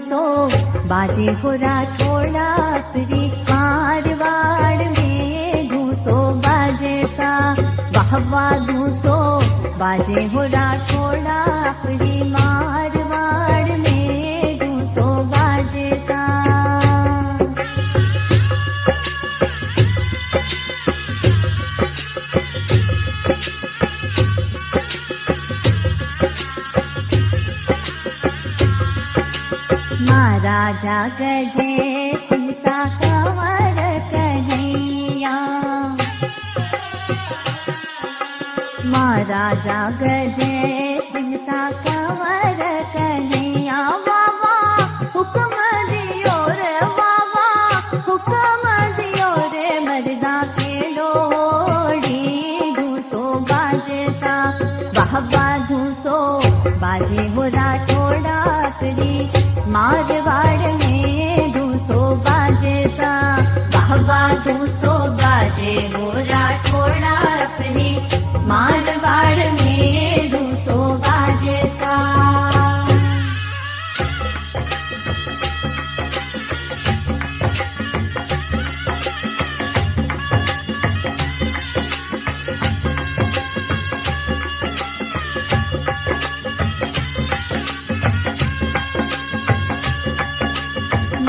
धूसो बाजे हो राठोड़ा अपनी मारवाड़ में धूसो बाजे सा वाह वाह धूसो बाजे हो राठोड़ा अपनी मारवाड़ में धूसो बाजे सा। महाराजा गजे सिंसा कंवर कन्हैया महाराजा गजे सिंसा कंवर कन्हैया वावा हुक्म दियो रे वावा हुक्म दियो रे मर्दा के लोड़ी धूसो बाजे सा वाह वाह धूसो बाजे हो राठोड़ा अपनी मारवाड़ में धूसो बाजे सा वाह वाह धूसो बाजे हो राठोड़ा अपनी मारवाड़ में धूसो बाजे सा।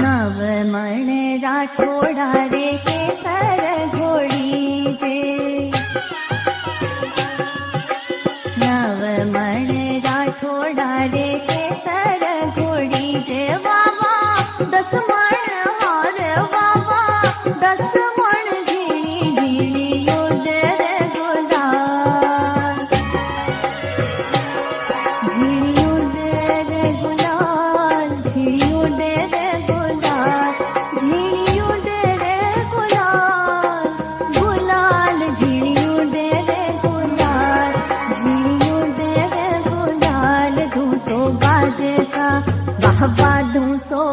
नवमण राठोड़ा रे केसर घोड़ी जे नवमण राठोड़ा रे केसर घोड़ी जे वावा 10 मण हार वावा 10 मण झीणी झीणी उडर गुलाल झीणी उडर गुलाल झीणी उडर वाह वाह धूसो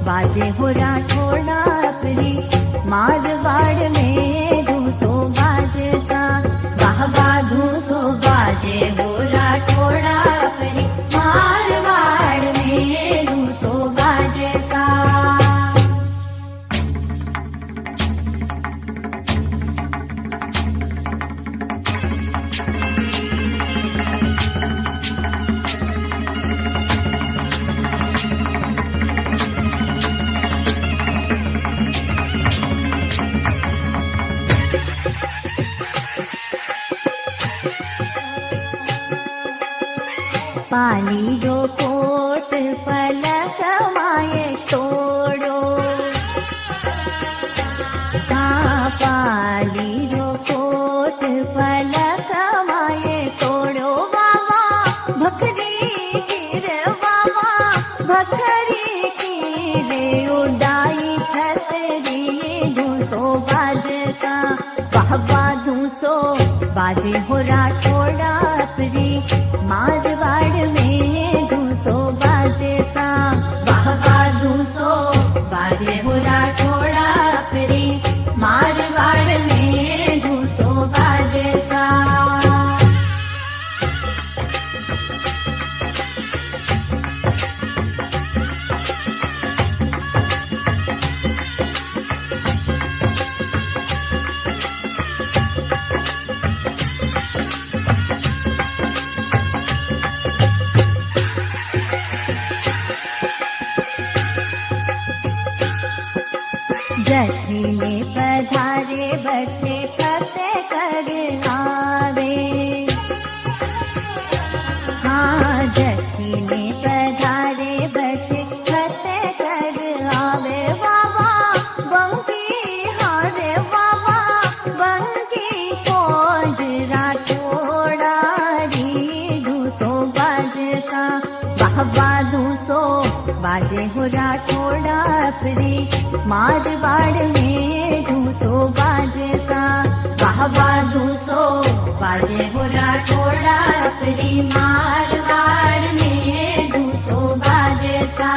बाजे हो राठोड़ा अपनी मारवाड़ में धूसो बाजे सा वाह वाह धूसो बाजे हो राठोड़ा अपनी मारवाड़ में धूसो बाजे सा। पाली जो कोट पलक माए तोड़ो हाँ पाली जो कोट पलक माए तोड़ो वावा भखरी की रे वावा भखरी की रे उड़ाई छतरी धूसो बाजे सा वाह वाह धूसो बाजे हो राठोड़ा अपनी मारवाड़ में धूसो बाजे सा वाह वाह धूसो बाजे हो राठोड़ा अपनी मारवाड़ में धूसो बाजे सा। जठी में पधारे बैठे फतेह कर आवे हाँ जठी में पधारे बैठे फतेह कर आवे वावा बंकी हारे वावा बंकी फौज राठोड़ा री धूसो बाजे सा वाह वाह धूसो बाजे हो राठोड़ा अपनी मारवाड़ में धूसो बाजे सा वाह वाह धूसो बाजे हो राठोड़ा अपनी मारवाड़ में धूसो बाजे सा।